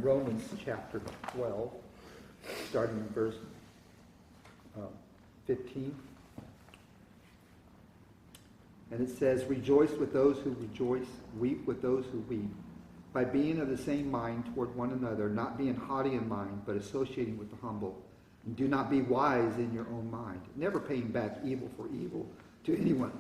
in Romans chapter 12, starting in verse 15. And it says, "Rejoice with those who rejoice, weep with those who weep, by being of the same mind toward one another, not being haughty in mind, but associating with the humble. And do not be wise in your own mind, never paying back evil for evil to anyone,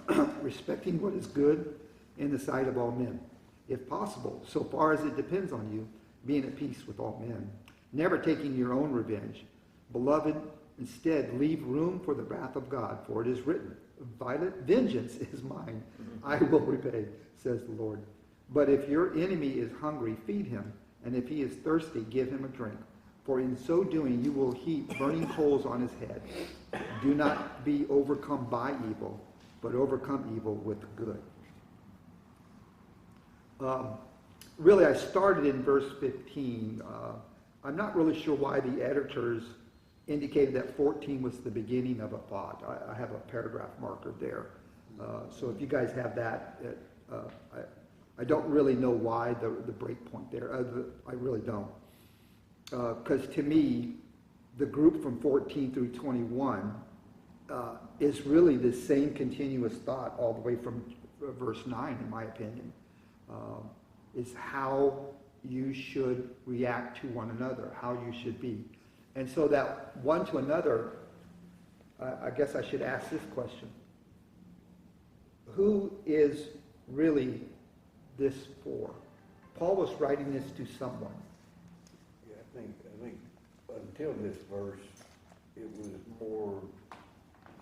respecting what is good in the sight of all men. If possible, so far as it depends on you, being at peace with all men, never taking your own revenge. Beloved, instead, leave room for the wrath of God, for it is written, violent vengeance is mine, I will repay, says the Lord. But if your enemy is hungry, feed him, and if he is thirsty, give him a drink. For in so doing, you will heap burning coals on his head. Do not be overcome by evil, but overcome evil with good." Really, I started in verse 15. I'm not really sure why the editors indicated that 14 was the beginning of a thought. I have a paragraph marker there. So if you guys have that, I don't really know why the break point there. I really don't. Because to me, the group from 14 through 21 is really the same continuous thought all the way from verse 9, in my opinion. Is how you should react to one another, how you should be. And so that one to another, I guess I should ask this question. Who is really this for? Paul was writing this to someone. Yeah, I think until this verse, it was more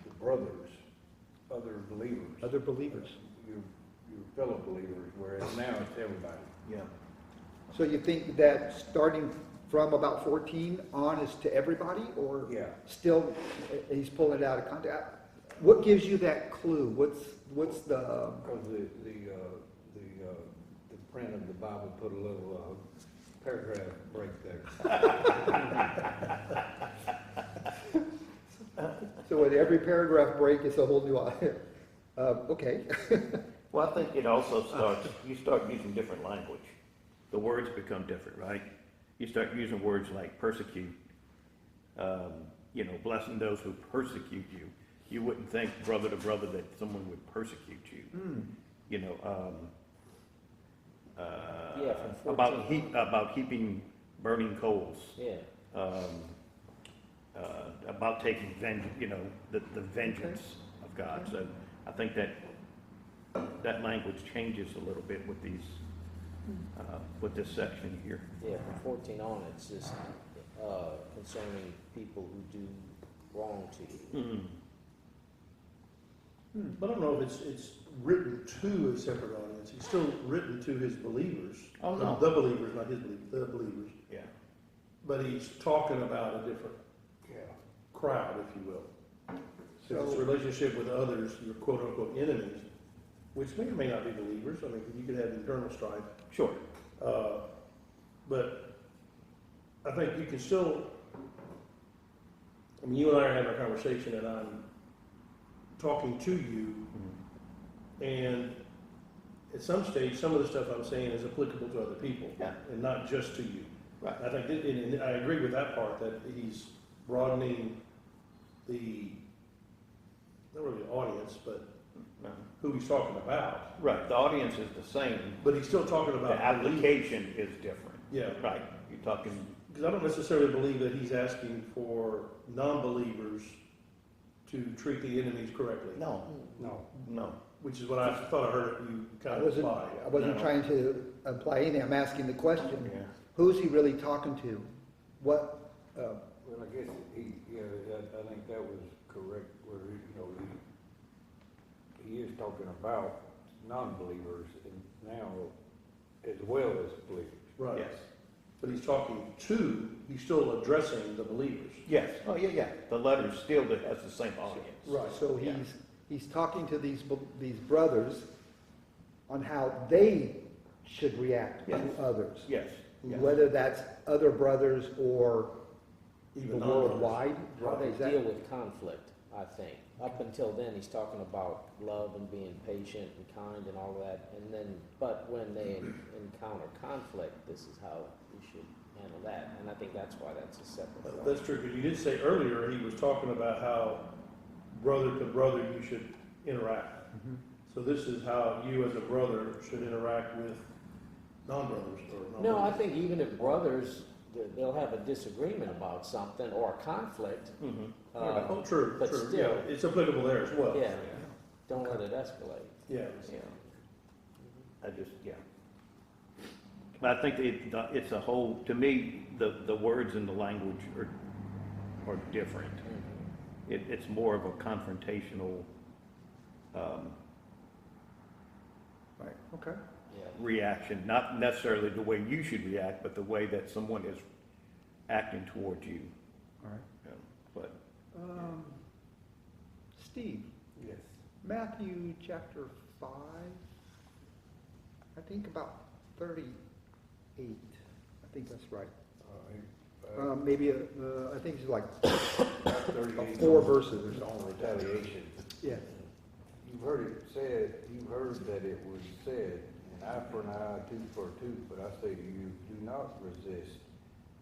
the brothers, other believers. Other believers. Your fellow believers, whereas now it's everybody. Yeah. So you think that starting from about 14 on is to everybody, or Yeah. still he's pulling it out of context? What gives you that clue? What's the Because the print of the Bible put a little paragraph break there. so with every paragraph break it's a whole new okay. Well, I think it also starts, you start using different language. The words become different, right? You start using words like persecute, blessing those who persecute you. You wouldn't think brother to brother that someone would persecute you. From 14 about heaping burning coals. Yeah. About taking vengeance, the vengeance of God. So I think that language changes a little bit with these, with this section here. Yeah, from 14 on, it's just concerning people who do wrong to you. Mm-hmm. But I don't know if it's written to a separate audience. It's still written to his believers. Oh, no. The believers, not his believers, the believers. Yeah. But he's talking about a different crowd, if you will. So his relationship with others, your quote-unquote enemies, which may or may not be believers. I mean, you could have internal strife. Sure. But I think you can still, you and I are having a conversation and I'm talking to you, and at some stage, some of the stuff I'm saying is applicable to other people, and not just to you. Right. I think, and I agree with that part, that he's broadening not really the audience, but who he's talking about. Right. The audience is the same. But he's still talking about The application is different. Yeah. Right. You're talking. Because I don't necessarily believe that he's asking for non-believers to treat the enemies correctly. No. Which is what I thought I heard you kind I of wasn't imply. trying to imply anything. I'm asking the question. Yeah. Who's he really talking to? What? Well, I guess I think that was correct. Where he is talking about non-believers and now as well as believers. Right. Yes. But he's he's still addressing the believers. Yes. Oh, yeah. The letter still has the same audience. Right. So Yeah. he's talking to these brothers on how they should react Yes. to others, Yes. whether that's other brothers or Even the non-brothers. worldwide. How they Is that- deal with conflict, I think. Up until then, he's talking about love and being patient and kind and all that. And then, but when they encounter conflict, this is how we should handle that, and I think that's why that's a separate thing. That's true, because you did say earlier, he was talking about how brother to brother you should interact. Mhm. So this is how you as a brother should interact with non-brothers or No, I non-brothers. think even if brothers, they'll have a disagreement about something or a conflict, Mhm. Oh, true, but true, still- yeah, it's applicable there as well. yeah, don't let it escalate, Yeah, yeah. I just, yeah. But I think it's a whole, to me, the words and the language are different. It's more of a confrontational, Right, okay. Yeah. reaction, not necessarily the way you should react, but the way that someone is acting towards you. All right. you know. But, Steve, Yes. Matthew chapter 5, I think about 38. I think that's right. Maybe, I think it's like 38 4 verses or on something. retaliation. Yeah. You've heard it said, you've heard that it was said, an eye for an eye, tooth for a tooth, but I say to you, do not resist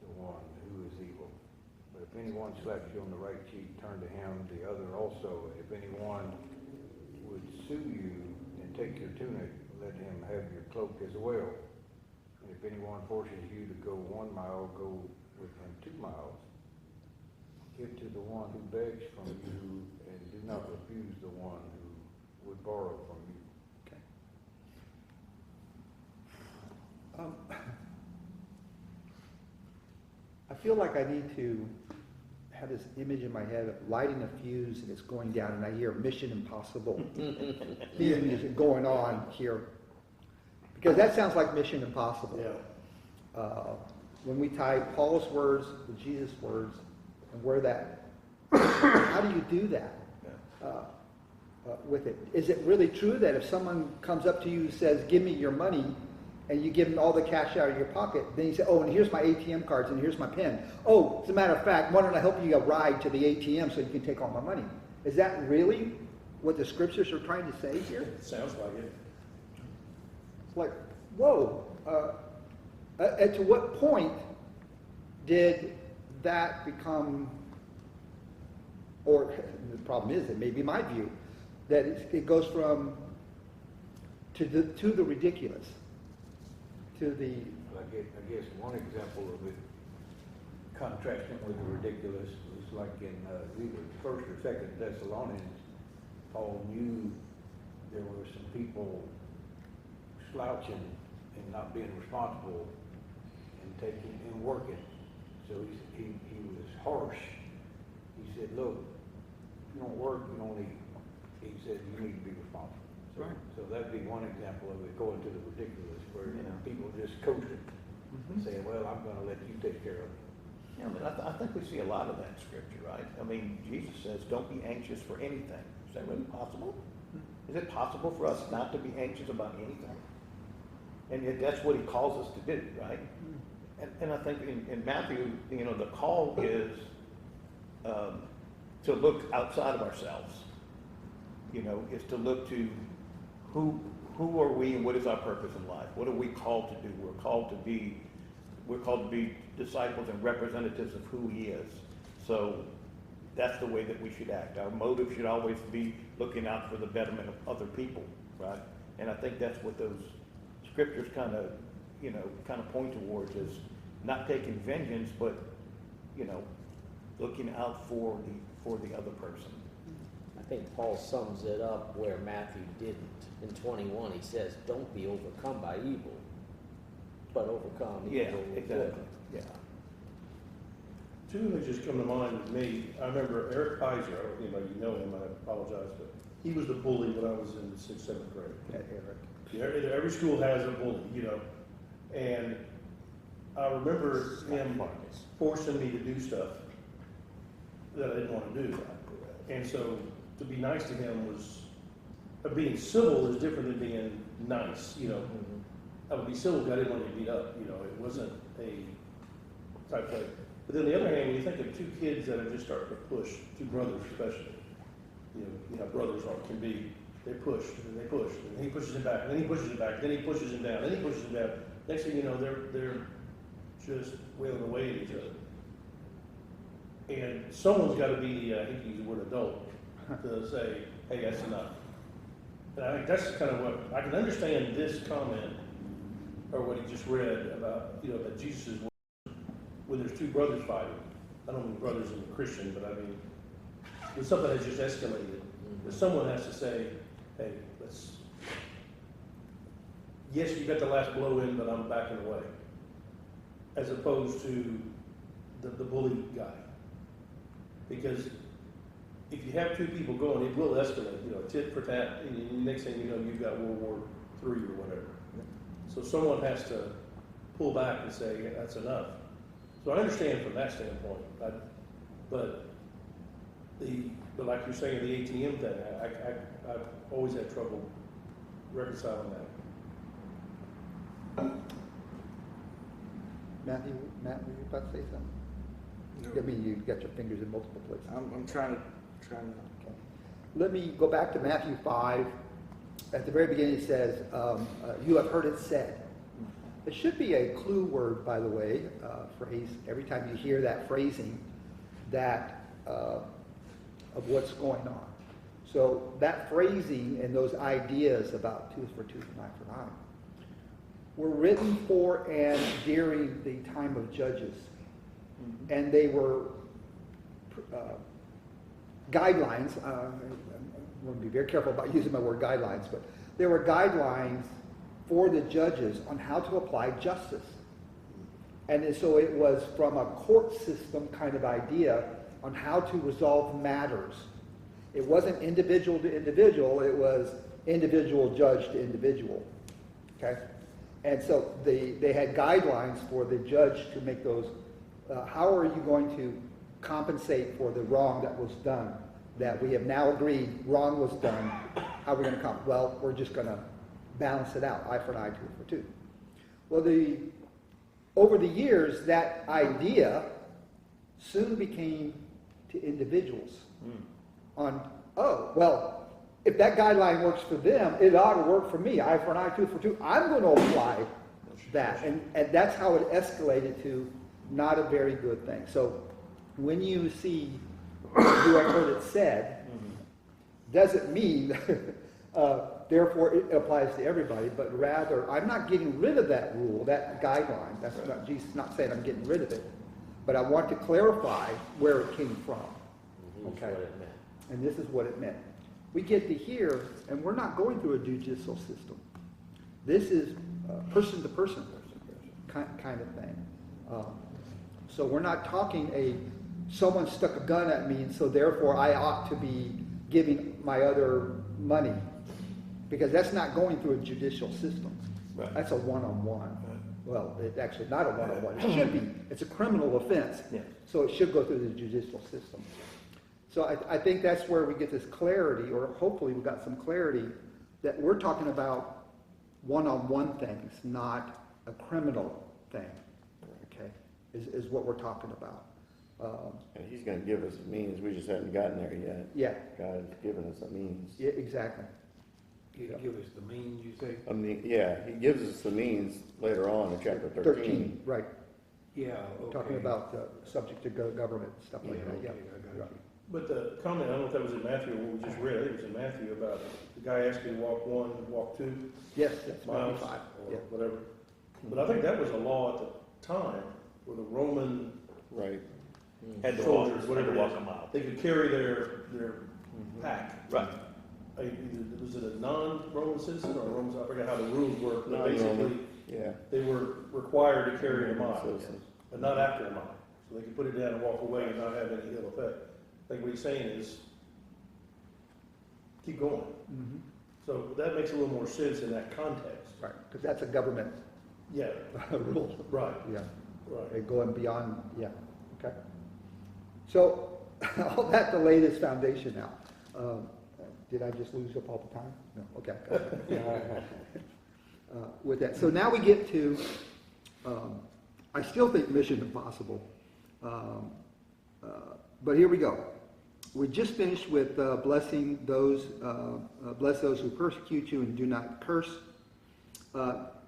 the one who is evil. But if anyone slaps you on the right cheek, turn to him the other also. If anyone would sue you and take your tunic, let him have your cloak as well. And if anyone forces you to go 1 mile, go with him 2 miles. Give to the one who begs from you, and do not refuse the one who would borrow from you. Okay. I feel like I need to have this image in my head of lighting a fuse and it's going down and I hear Mission Impossible theme music going on here. Because that sounds like Mission Impossible. yeah. When we tie Paul's words with Jesus' words and where that, how do you do that with it? Is it really true that if someone comes up to you and says, give me your money, and you give them all the cash out of your pocket, then you say, oh, and here's my ATM cards and here's my pen. Oh, as a matter of fact, why don't I help you a ride to the ATM so you can take all my money? Is that really what the scriptures are trying to say here? It sounds like it. It's like, whoa. And to what point did that become, or the problem is, it may be my view, that it goes from to the ridiculous, to the, I guess one example of it, contrasting with the ridiculous, was like in either First or Second Thessalonians. Paul knew there were some people slouching and not being responsible and taking and working. So he was harsh. He said, look, if you don't work, you don't eat. He said, you need to be responsible. So, Right. so that'd be one example of it going to the ridiculous, where Yeah. people just coasting and saying, well, I'm gonna let you take care of it. yeah, but I think we see a lot of that in scripture, right? I mean, Jesus says, don't be anxious for anything. Is that really possible? Is it possible for us not to be anxious about anything? And yet that's what he calls us to do, right? And I think in Matthew, you know, the call is to look outside of ourselves. You know, is to look to who are we and what is our purpose in life? What are we called to do? We're called to be disciples and representatives of who he is. So that's the way that we should act. Our motive should always be looking out for the betterment of other people, right? And I think that's what those scriptures kind of point towards, is not taking vengeance, but, you know, looking out for the other person. I think Paul sums it up where Matthew didn't. In 21, he says, don't be overcome by evil, but overcome Yeah, evil with exactly. good. Yeah. Two images come to mind with me. I remember Eric Pizer, I don't know if anybody you know him, I apologize, but he was the bully when I was in the 6th, 7th grade. Eric. Yeah, every school has a bully, you know, and I remember him forcing me to do stuff that I didn't want to do. And so to be nice to him was, being civil is different than being nice, you know. I would be civil because I didn't want to get beat up, you know, it wasn't a type thing. But then on the other hand, when you think of two kids that are just starting to push, two brothers especially, you know, brothers can be, they push, and they push, and he pushes him back, and then he pushes him back, and then he pushes him down, and then he pushes him down. Next thing you know, they're just wailing away at each other. And someone's gotta be the, I hate to use the word adult, to say, hey, that's enough. And I think that's kind of what, I can understand this comment, or what he just read about, you know, that Jesus is when there's two brothers fighting. I don't mean brothers in the Christian, but I mean, when something has just escalated, that someone has to say, hey, let's, yes, you got the last blow in, but I'm backing away. As opposed to the bully guy. Because if you have two people going, it will escalate, you know, tit for tat, and the next thing you know, you've got World War III or whatever. So someone has to pull back and say, yeah, that's enough. So I understand from that standpoint, but like you're saying, the ATM thing, I've always had trouble reconciling that. Matt, were you about to say something? I mean, you've got your fingers in multiple places. I'm trying to. Okay. Let me go back to Matthew 5. At the very beginning it says, you have heard it said. It should be a clue word, by the way, phrase, every time you hear that phrasing, that of what's going on. So that phrasing and those ideas about tooth for tooth and eye for eye were written for and during the time of Judges. And they were guidelines. I want to be very careful about using my word guidelines, but they were guidelines for the judges on how to apply justice. And so it was from a court system kind of idea on how to resolve matters. It wasn't individual to individual, it was individual judge to individual. Okay? And so they had guidelines for the judge to make those. How are you going to compensate for the wrong that was done? That we have now agreed wrong was done. How are we going to compensate? Well, we're just going to balance it out, eye for an eye, tooth for tooth. Well, over the years, that idea soon became to individuals on, oh, well, if that guideline works for them, it ought to work for me, eye for an eye, tooth for tooth. I'm going to apply that. And that's how it escalated to not a very good thing. So when you see, you have heard it said, doesn't mean therefore it applies to everybody, but rather I'm not getting rid of that rule, that guideline. That's not, Jesus is not saying I'm getting rid of it, but I want to clarify where it came from. Okay. What it meant. And this is what it meant. We get to hear, and we're not going through a judicial system. This is person to person kind of thing. So we're not talking someone stuck a gun at me, and so therefore I ought to be giving my other money. Because that's not going through a judicial system. Right. That's a one-on-one. Well, it's actually not a one-on-one. It should be. It's a criminal offense. Yeah. So it should go through the judicial system. So I think that's where we get this clarity, or hopefully we got some clarity, that we're talking about one-on-one things, not a criminal thing. Okay? Is what we're talking about. And he's gonna give us a means, we just haven't gotten there yet. Yeah. God has given us a means. Yeah, exactly. Give us the means, you say? I mean, yeah, he gives us the means later on in chapter 13. Right. Yeah, okay. Talking about subject to government, stuff like that, yeah. okay, I got you. But the comment, I don't know if that was in Matthew or what we just read, I think it was in Matthew about the guy asking to walk 1, walk 2 Yes, that's miles 5. or Yeah. whatever. But I think that was a law at the time where the Roman Right. Had to walk, soldiers, had whatever to it walk is, a mile. they could carry their pack. Right. Was it a non-Roman citizen or a Roman, I forget how the rules work, but Non-Roman. basically, Yeah. they were required to carry a mile, Citizens. but not after a mile. So they could put it down and walk away and not have any ill effect. I think what he's saying is, keep going. Mhm. So that makes a little more sense in that context. Right, because that's a government Yeah, rule. right, Yeah, right. they're going beyond, yeah, okay. So, all that to lay this foundation out. Did I just lose up all the time? No, okay. With that, so now we get to, I still think Mission Impossible. But here we go. We just finished with blessing those, bless those who persecute you and do not curse.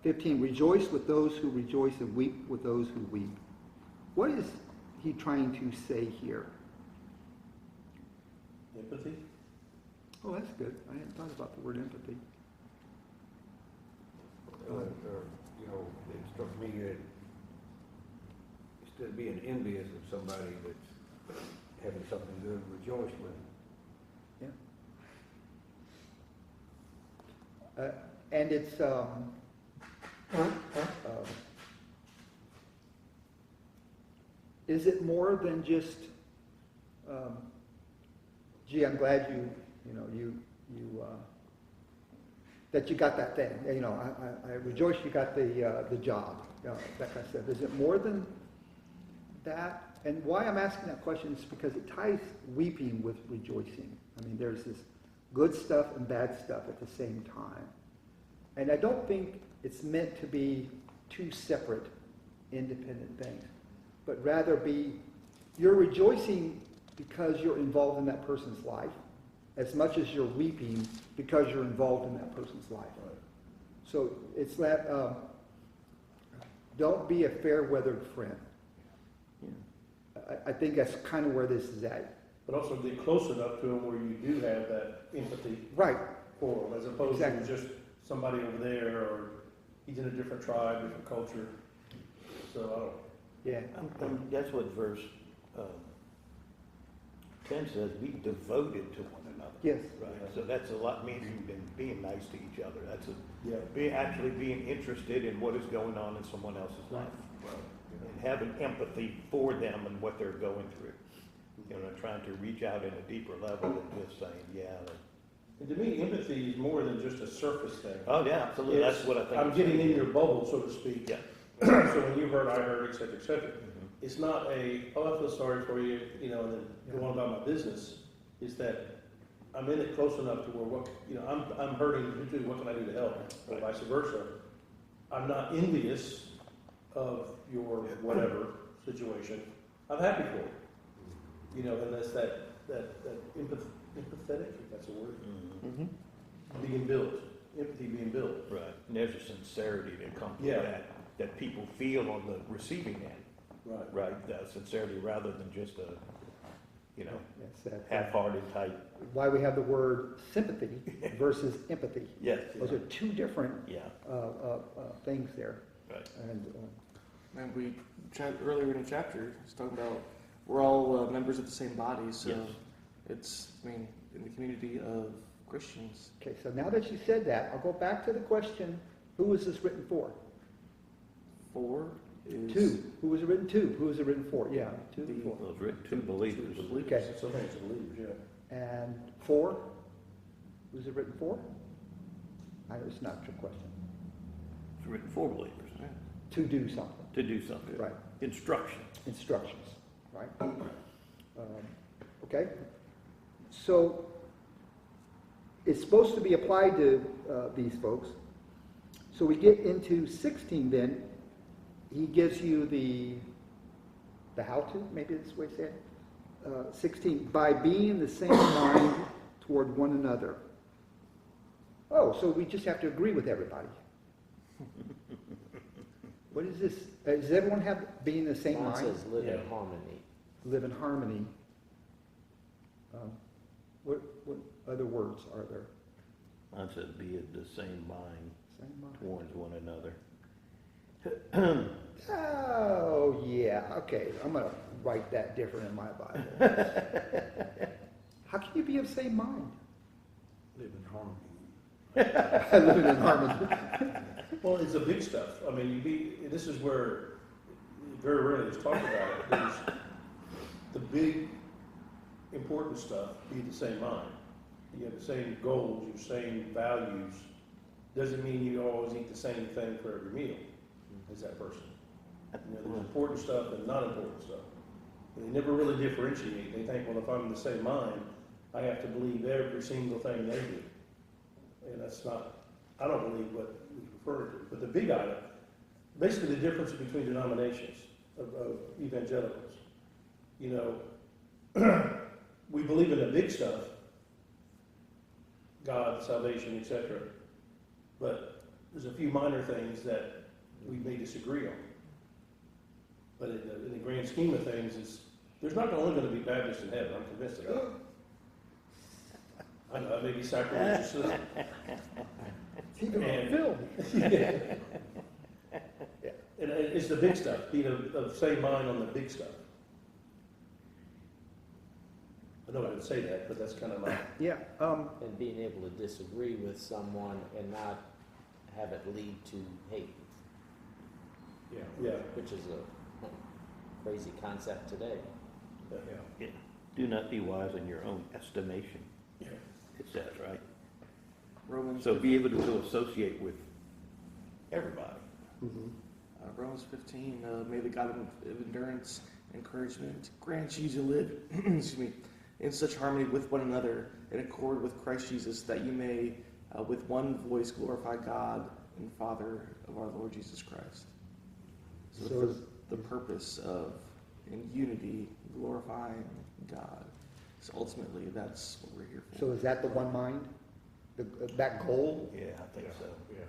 15, rejoice with those who rejoice and weep with those who weep. What is he trying to say here? Empathy? Oh, that's good. I hadn't thought about the word empathy. Or, you know, it struck me that instead of being envious of somebody that's having something good, rejoice with them. Yeah. And it's, is it more than just, gee, I'm glad that you got that thing. You know, I rejoice you got the job. That kind of stuff. Is it more than that? And why I'm asking that question is because it ties weeping with rejoicing. I mean, there's this good stuff and bad stuff at the same time. And I don't think it's meant to be two separate, independent things, but rather be, you're rejoicing because you're involved in that person's life, as much as you're weeping because you're involved in that person's life. So it's that, don't be a fair-weathered friend. I think that's kind of where this is at. But also get close enough to them where you do have that empathy Right. for them, as opposed Exactly. to just somebody over there, or he's in a different tribe, different culture. So I don't. Yeah. That's what verse 10 says, be devoted to one another. Yes. Right, so that's a lot, means being nice to each other. That's Yeah. actually being interested in what is going on in someone else's life. And having empathy for them and what they're going through. You know, trying to reach out in a deeper level than just saying, yeah. And to me, empathy is more than just a surface thing. Oh, yeah, absolutely. That's It's, what I think. I'm getting in your bubble, so to speak. Yeah. So when you heard, I heard, et cetera, et cetera. Mhm. It's not I feel sorry for you, you know, and then go on about my business. It's that I'm in it close enough to where I'm hurting you too. What can I do to help? Or Right. vice versa. I'm not envious of your whatever situation. I'm happy for you. You know, and that's that empathetic, if that's a word, Mhm. being built, empathy being built. Right, and there's a sincerity that comes with Yeah. that people feel on the receiving end, Right. right? That sincerity rather than just a, That's that, half-hearted type. why we have the word sympathy versus empathy. Yes. Those are two different Yeah, things there. right. And And we earlier in the chapter, it's talking about we're all members of the same body, so Yes. it's, in the community of Christians. okay, so now that you said that, I'll go back to the question: who was this written for? 4 is Two. Who was it written to? Who was it written for? Yeah, two, The- four. Well, it's written to believers. Okay. So many believers, yeah. And 4? Who's it written for? I know it's not a trick question. It's written for believers, To do something, to do something. right? Instruction. Instructions, right? Okay, so it's supposed to be applied to these folks. So we get into 16 then. He gives you the how-to, maybe that's the way to say it. 16, by being the same mind toward one another. Oh, so we just have to agree with everybody. What is this? Does everyone have being the same Mine mind? says live in Yeah. harmony. Live in harmony. What other words are there? Mine says be of the same mind Same mind. towards one another. Oh, yeah, okay. I'm going to write that different in my Bible. How can you be of same mind? Live in harmony. Living in harmony. Well, it's the big stuff. This is where very rarely is talked about it. There's the big, important stuff, be the same mind. You have the same goals, your same values. Doesn't mean you always eat the same thing for every meal as that person. There's important stuff and not important stuff. And they never really differentiate. They think, well, if I'm in the same mind, I have to believe every single thing they do. And that's not, I don't believe what he's referring to. But the big item, basically the difference between denominations of evangelicals. We believe in the big stuff, God, salvation, etc. But there's a few minor things that we may disagree on. But in the grand scheme of things, there's not only gonna be Baptists in heaven, I'm convinced of that. I know, that may be sacrilegious. Even on And- film. And it's the big stuff, being of the same mind on the big stuff. I know I didn't say that, but that's kind of my, Yeah, And being able to disagree with someone and not have it lead to hate, yeah. which is a crazy concept today. Yeah. Do not be wise in your own estimation, Yeah. it says, right? Romans, So be able to associate with everybody. Romans 15, may the God of endurance, encouragement, grant you to live, excuse me, in such harmony with one another, in accord with Christ Jesus, that you may, with one voice, glorify God and Father of our Lord Jesus Christ. So, So is- the purpose of, in unity, glorifying God. So ultimately, that's what we're here for. so is that the one mind? That goal Yeah, I think so.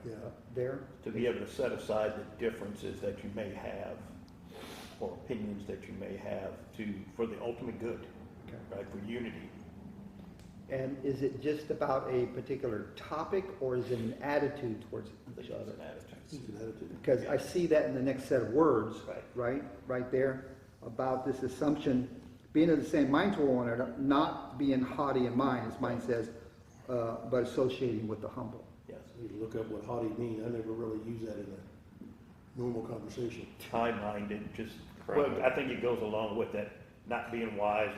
Yeah. there? To be able to set aside the differences that you may have, or opinions that you may have for the ultimate good, Okay. right, for unity. And is it just about a particular topic, or is it an attitude towards I think each it's other? an attitude. It's an attitude. Because I see that in the next set of words, Right. right there, about this assumption, being of the same mind toward one another, not being haughty in mind, as mine says, but associating with the humble. Yes. I need to look up what haughty means. I never really use that in a normal conversation. High-minded, just, well, I think it goes along with that, not being wise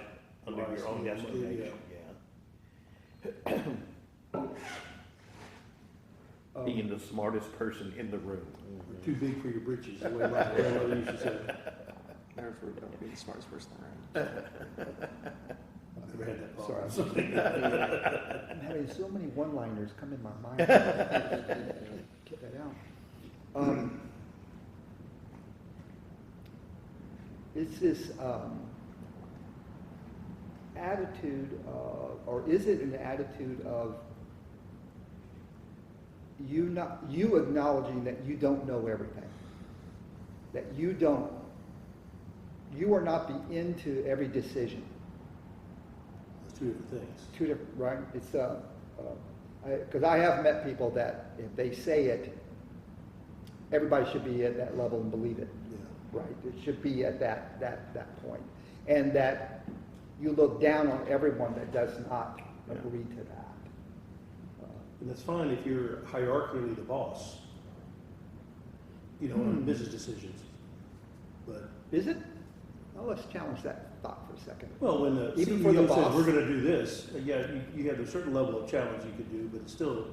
under Wise, your own yeah, estimation, yeah. Being the smartest person in the room. Too big for your britches, the way my grandmother used to say. Never forget about being the smartest person around. I've never had that Sorry. problem. I'm having so many one-liners come in my mind. I can't get that out. It's this attitude of, or is it an attitude of you acknowledging that you don't know everything, that you are not the end to every decision. It's two different things. Two different, right? It's because I have met people that if they say it, everybody should be at that level and believe it, Yeah. right? It should be at that point, and that you look down on everyone that does not agree to that. And that's fine if you're hierarchically the boss, you know, on business decisions. But, Is it? Well, let's challenge that thought for a second. well, when the Even for the CEO says, boss? we're gonna do this, yeah, you have a certain level of challenge you could do, but it's still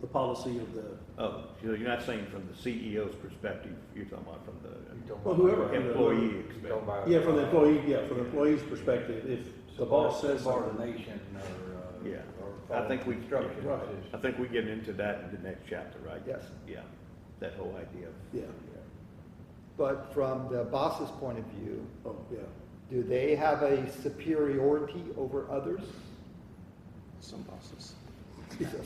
the policy of the, Oh, so you're not saying from the CEO's perspective, you're talking about from the well, whoever. employee You perspective. talking about, Yeah, from the employee, yeah, from the employee's perspective, if the boss says something. subordination Yeah. or I think we- instruction. Right. I think we get into that in the next chapter, right? Yes. Yeah, that whole idea of. Yeah, But from the boss's point of view, oh, yeah. do they have a superiority over others? Some bosses.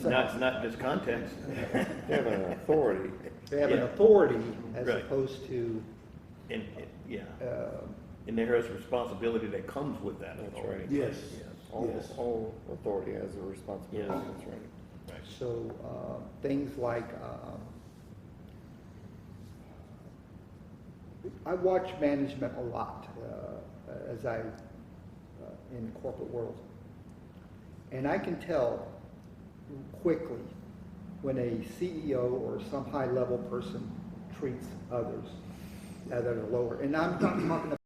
Not just context. They have an authority. They have an Yeah. authority as Right. opposed to, And, yeah, uh, and there is responsibility that comes with that That's authority. right. Yes. Yes. Yes. All authority has a responsibility, Yes. that's right. Right. so things like, I watch management a lot as I, in the corporate world. And I can tell quickly when a CEO or some high-level person treats others that are lower. And I'm not talking about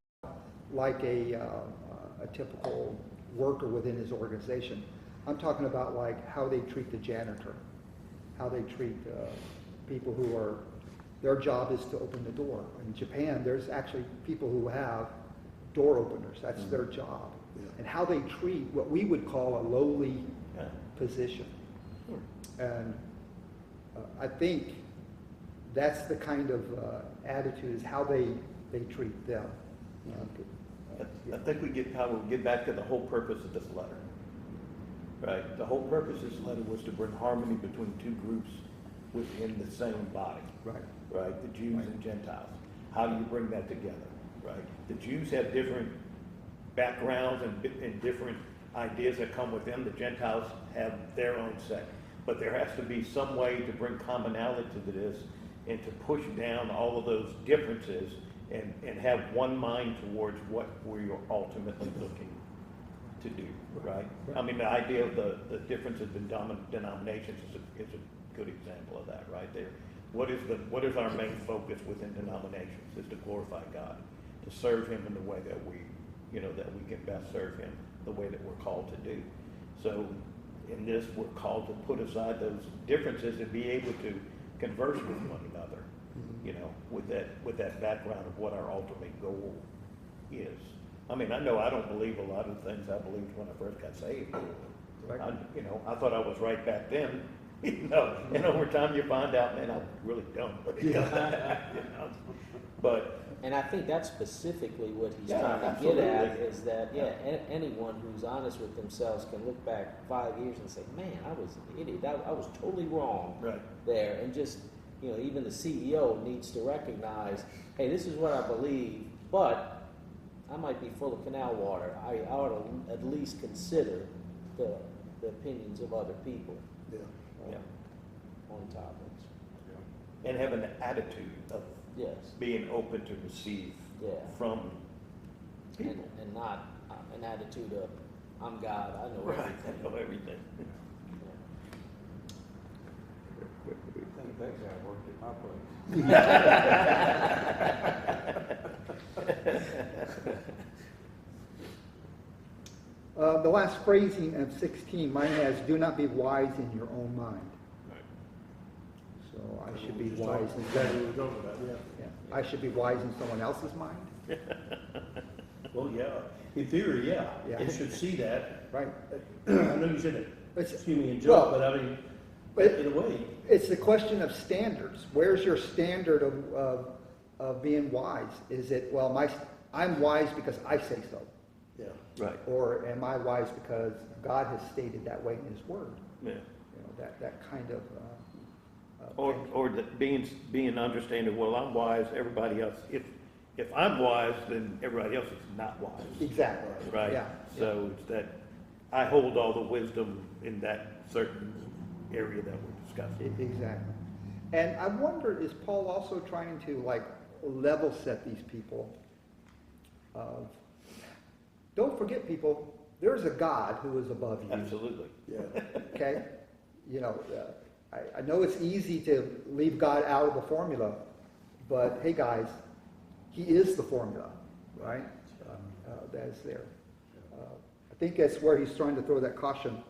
like a typical worker within his organization. I'm talking about like how they treat the janitor, how they treat people who are, their job is to open the door. In Japan, there's actually people who have door openers. That's their job. Yeah. And how they treat what we would call a lowly Yeah. position. And I think that's the kind of attitude is how they treat them. I think we get back to the whole purpose of this letter. Right? The whole purpose of this letter was to bring harmony between two groups within the same body, Right. right? The Jews and Gentiles. How do you bring that together, right? The Jews have different backgrounds and different ideas that come with them. The Gentiles have their own set. But there has to be some way to bring commonality to this and to push down all of those differences and have one mind towards what we are ultimately looking to do, right? I mean, the idea of the differences in denominations is a good example of that, right there. What is our main focus within denominations? Is to glorify God, to serve Him in the way that we can best serve Him, the way that we're called to do. So in this, we're called to put aside those differences and be able to converse with one another, with that background of what our ultimate goal is. I mean, I know I don't believe a lot of things I believed when I first got saved. I thought I was right back then, and over time you find out, man, I really don't. But And I think that's specifically what he's Yeah, trying to get at, absolutely. is that, anyone who's honest with themselves can look back 5 years and say, man, I was an idiot, I was totally wrong right, there. And just, even the CEO needs to recognize, hey, this is what I believe, but I might be full of canal water. I ought to at least consider the opinions of other people Yeah. Yeah. on topics. and have an attitude of Yes, being open to receive yeah. from And, people. and not an attitude of, I'm God, I know Right, everything. I know everything. I think that guy worked at my place. The last phrasing of 16, mine has, do not be wise in your own mind. So I should be wise in Exactly what we're talking about, yeah. yeah. I should be wise in someone else's mind. Well, yeah, in theory, yeah. Yeah. It should see that. Right. I know you said it, It's- excuse me, in well, joke, but I mean, but- in a way, It's the question of standards. Where's your standard of being wise? Is it, well, I'm wise because I say so? yeah. Right, Or am I wise because God has stated that way in His Word? yeah. That kind of. Or being understanding, well, I'm wise, everybody else, if I'm wise, then everybody else is not wise. Exactly. Right? Yeah. So it's that, I hold all the wisdom in that certain area that we're discussing. Exactly. And I wonder, is Paul also trying to level set these people? Don't forget, people, there's a God who is above you. Absolutely. Yeah. Okay? I know it's easy to leave God out of the formula, but hey guys, He is the formula, right? That is there. I think that's where He's trying to throw that caution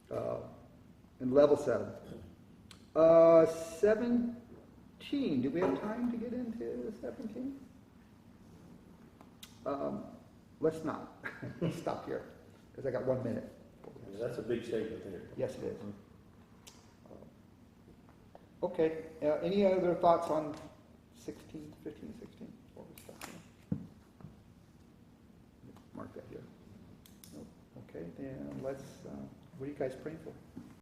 and level set them. 17. Do we have time to get into 17? Let's not. Let's stop here because I got 1 minute. Yeah, that's a big statement there. Yes, it is. Okay, any other thoughts on 16, 15, 16? What was that here? Mark that here. Nope. Okay, then let's, what are you guys praying for?